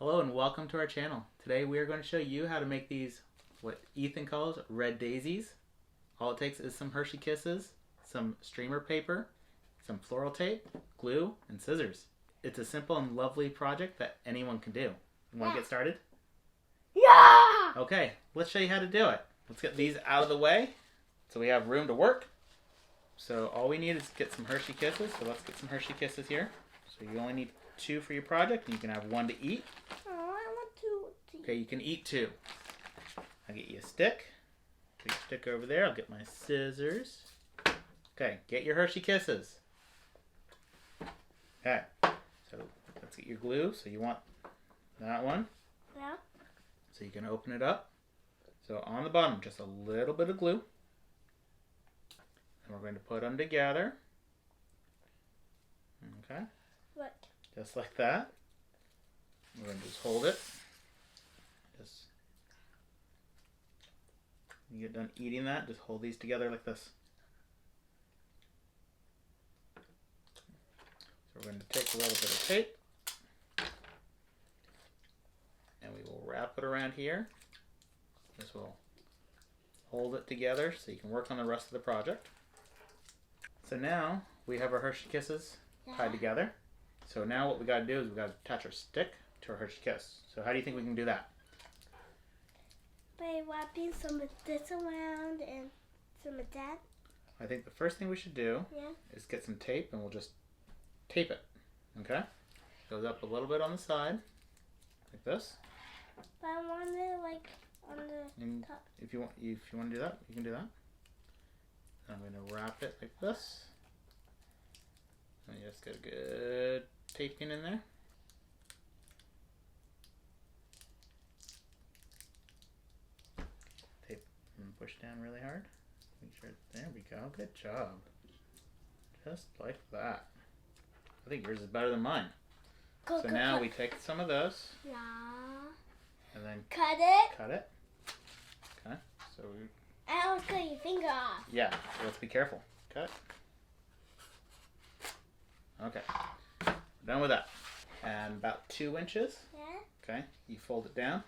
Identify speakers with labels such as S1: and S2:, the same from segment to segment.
S1: Hello and welcome to our channel. Today we are going to show you how to make these, what Ethan calls red daisies. All it takes is some Hershey Kisses, some streamer paper, some floral tape, glue, and scissors. It's a simple and lovely project that anyone can do. You want to get started?
S2: Yeah!
S1: Okay, let's show you how to do it. Let's get these out of the way so we have room to work. So all we need is get some Hershey Kisses. So let's get some Hershey Kisses here. So you only need 2 for your project, and you can have 1 to eat.
S2: Oh, I want 2 to
S1: Okay, you can eat 2. I'll get you a stick. Put your stick over there. I'll get my scissors. Okay, get your Hershey Kisses. Okay, so let's get your glue. So you want that one.
S2: Yeah.
S1: So you can open it up. So on the bottom, just a little bit of glue. And we're going to put them together. Okay.
S2: What?
S1: Just like that. We're going to just hold it. Just when you get done eating that, just hold these together like this. So we're going to take a little bit of tape and we will wrap it around here. This will hold it together so you can work on the rest of the project. So now we have our Hershey Kisses tied together. So now what we got to do is we got to attach our stick to our Hershey Kiss. So how do you think we can do that?
S2: By wrapping some of this around and some of that.
S1: I think the first thing we should do is get some tape and we'll just tape it. Okay? Goes up a little bit on the side, like this.
S2: But I want it like on the top.
S1: If you want to do that, you can do that. I'm going to wrap it like this. And you just get a good taping in there. Tape and push down really hard. Make sure, there we go. Good job. Just like that. I think yours is better than mine. So now we take some of this.
S2: Yeah.
S1: And then
S2: cut it.
S1: Cut it. Okay. So we.
S2: I almost cut your finger off.
S1: Yeah. So let's be careful. Cut. Okay, done with that. And about 2 inches.
S2: Yeah.
S1: Okay, you fold it down.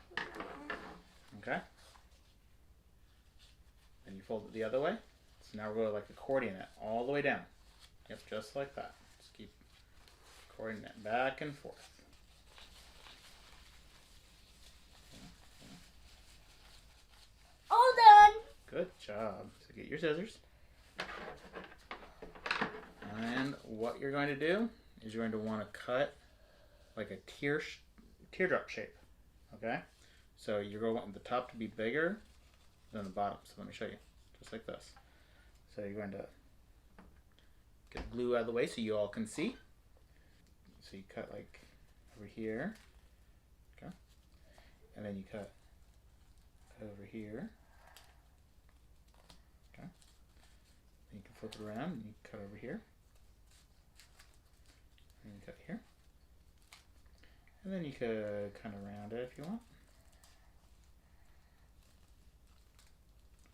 S1: Okay. And you fold it the other way. So now we're going to like accordion it all the way down. Yep, just like that. Just keep accordioning it back and forth.
S2: All done.
S1: Good job. So get your scissors. And what you're going to do is you're going to want to cut like a teardrop shape. Okay? So you're going to want the top to be bigger than the bottom. So let me show you. Just like this. So you're going to get glue out of the way so you all can see. So you cut like over here. Okay? And then you cut over here. Okay? Then you can flip it around and you cut over here. And you cut here. And then you could kind of round it if you want.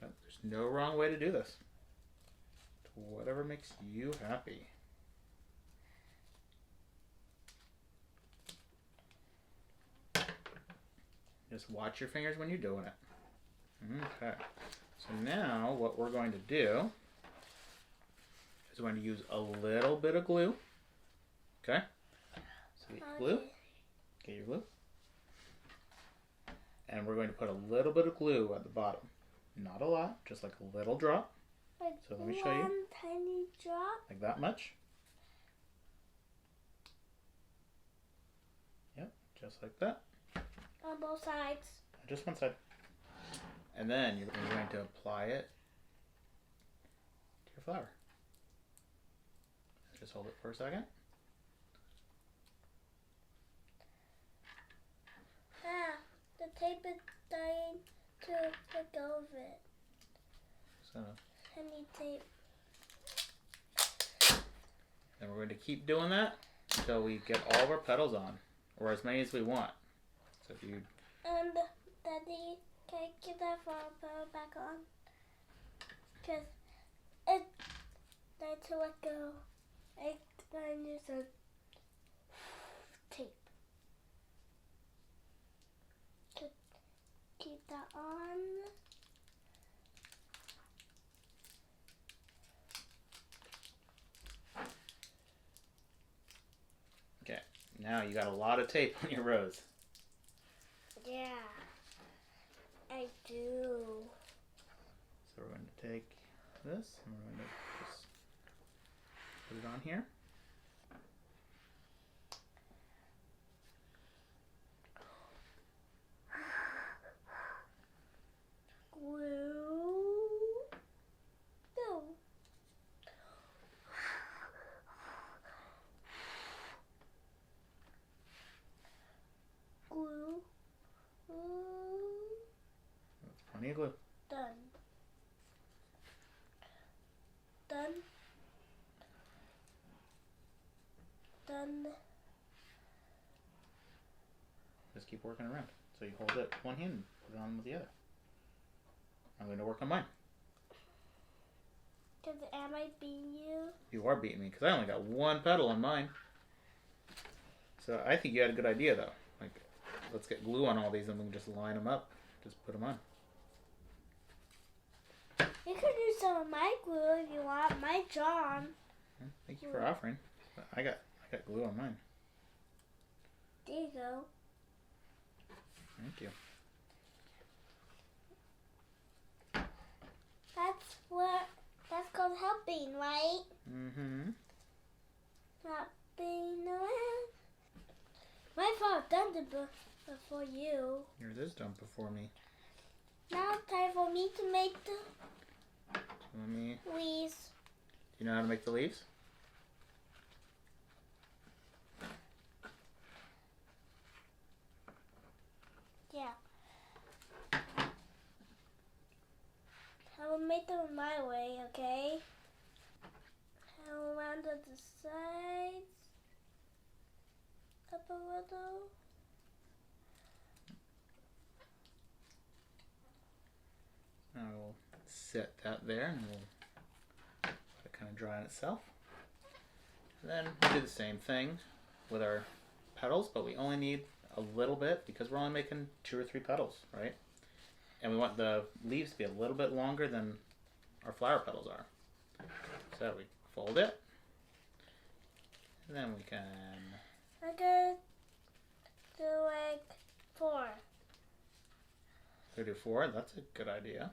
S1: But there's no wrong way to do this. It's whatever makes you happy. Just watch your fingers when you're doing it. Okay. So now what we're going to do is we're going to use a little bit of glue. Okay? So get your glue. Get your glue. And we're going to put a little bit of glue at the bottom. Not a lot, just like a little drop.
S2: Like
S1: so let me show you.
S2: One tiny drop.
S1: Like that much. Yep, just like that.
S2: On both sides.
S1: Just one side. And then you're going to apply it to your flower. Just hold it for a second.
S2: The tape is dying to let go of it.
S1: So
S2: I need tape.
S1: then we're going to keep doing that until we get all of our petals on, or as many as we want. So if you.
S2: And Daddy, can I get that flower petal back on? Because it's time to let go. I need some tape. that on.
S1: Okay, now you got a lot of tape on your rose.
S2: Yeah, I do.
S1: So we're going to take this and we're going to just put it on here.
S2: Glue. No. Glue.
S1: That's plenty of glue.
S2: Done. Done. Done.
S1: Just keep working around. So you hold it with one hand and put it on with the other. I'm going to work on mine.
S2: Because am I beating you?
S1: You are beating me because I only got one petal on mine. So I think you had a good idea though. Like, let's get glue on all these and we can just line them up. Just put them on.
S2: You can use some of my glue if you want. My John.
S1: Thank you for offering. But I got glue on mine.
S2: There you go.
S1: Thank you.
S2: That's called helping, right?
S1: Mm-hmm.
S2: Not being around. My fault done it before you.
S1: Yours is done before me.
S2: Now it's time for me to make the
S1: Let me.
S2: leaves.
S1: Do you know how to make the leaves?
S2: Yeah. I will make them my way, okay? I will round up the sides. Up a little.
S1: I will set that there and we'll let it kind of dry on itself. And then we'll do the same thing with our petals, but we only need a little bit because we're only making 2 or 3 petals, right? And we want the leaves to be a little bit longer than our flower petals are. So we fold it, and then we can...
S2: I'm gonna do like 4.
S1: We do 4. That's a good idea.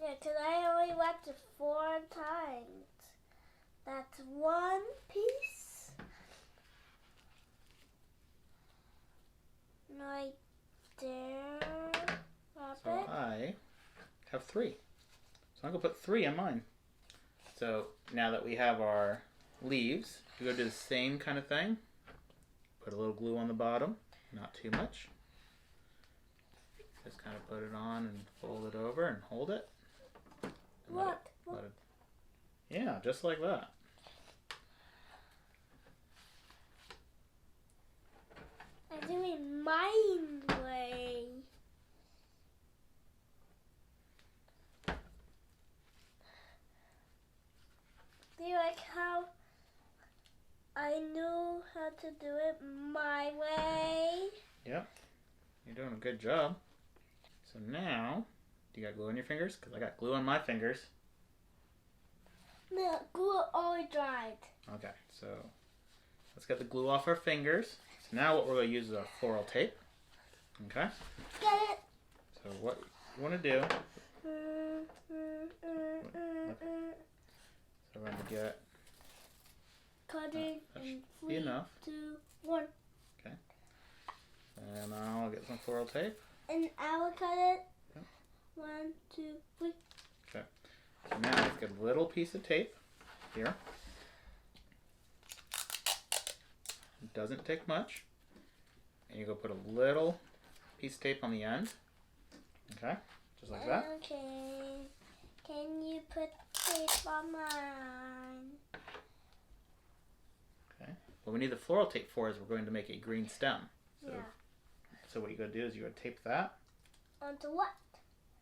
S2: Yeah, because I only wrapped it 4 times. That's 1 piece. Right there. Wrap
S1: So
S2: it.
S1: I have 3. So I'm going to put 3 on mine. So now that we have our leaves, we're going to do the same kind of thing. Put a little glue on the bottom, not too much. Just kind of put it on and fold it over and hold it. And let it, yeah, just like that.
S2: I'm doing mine way. Do you like how I knew how to do it my way?
S1: Yep, you're doing a good job. So now, do you got glue on your fingers? Because I got glue on my fingers.
S2: No, glue already dried.
S1: Okay, so let's get the glue off our fingers. So now what we're going to use is our floral tape. Okay?
S2: Get it?
S1: So what you want to do, so we're going to get,
S2: Cutting
S1: that
S2: in
S1: should be
S2: 3,
S1: enough.
S2: 2, 1.
S1: Okay. And I'll get some floral tape.
S2: And I will cut it.
S1: Yep.
S2: 1, 2, 3.
S1: Okay. So now let's get a little piece of tape here. It doesn't take much. And you go put a little piece of tape on the end. Okay? Just like that.
S2: Okay. Can you put tape on mine?
S1: Okay. What we need the floral tape for is we're going to make a green stem. So,
S2: Yeah.
S1: so what you gotta do is you gotta tape that
S2: Onto what?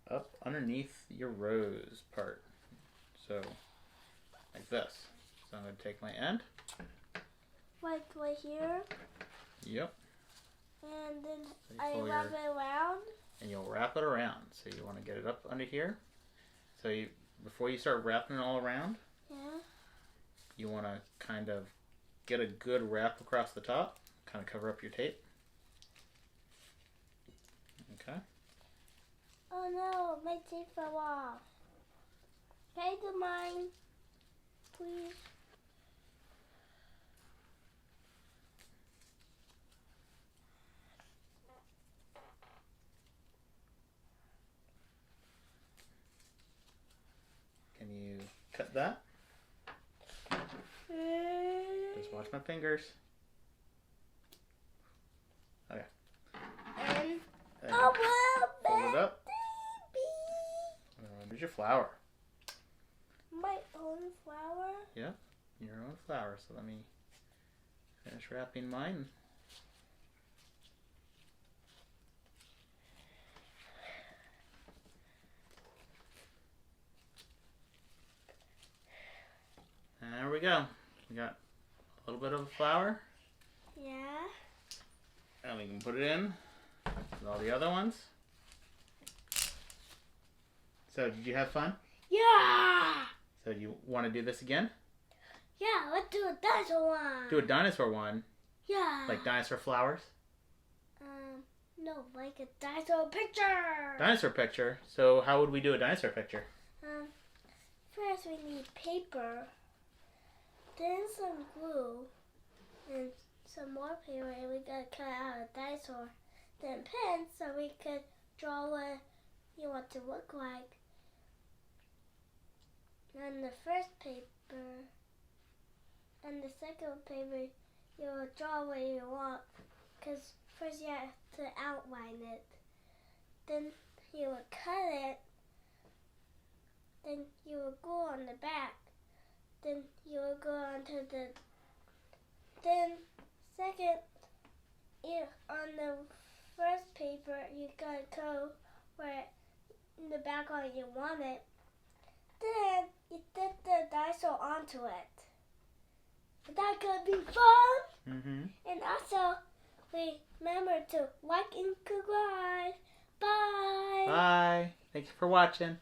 S1: up underneath your rose part. So, like this. So I'm gonna take my end.
S2: Right here?
S1: Yep.
S2: And then
S1: So
S2: I wrap it around.
S1: And you'll wrap it around. So you want to get it up under here. So before you start wrapping it all around, you want to kind of get a good wrap across the top. Kind of cover up your tape. Okay.
S2: Oh no, my tape fell off. Can I do mine, please?
S1: Can you cut that? Just watch my fingers. Okay.
S2: And
S1: Fold it up. There's your flower.
S2: My own flower?
S1: Yeah, your own flower. So let me finish wrapping mine. There we go. We got a little bit of flour.
S2: Yeah.
S1: And we can put it in with all the other ones. So, did you have fun?
S2: Yeah!
S1: So, do you want to do this again?
S2: Yeah, let's do a dinosaur one.
S1: Do a dinosaur one.
S2: Yeah.
S1: Like dinosaur flowers?
S2: No, like a dinosaur picture.
S1: Dinosaur picture. So, how would we do a dinosaur picture?
S2: First we need paper, then some glue, and some more paper, and we gotta cut out a dinosaur. Then pens, so we could draw what you want to look like. On the first paper, and the second paper, you will draw what you want, because first you have to outline it. Then you will cut it. Then you will go on the back. Then you will go onto the. Then second, on the first paper, you gotta go where in the background you want it. Then you dip the dinosaur onto it. That's gonna be fun. And also, remember to like and subscribe. Bye.
S1: Bye. Thank you for watching.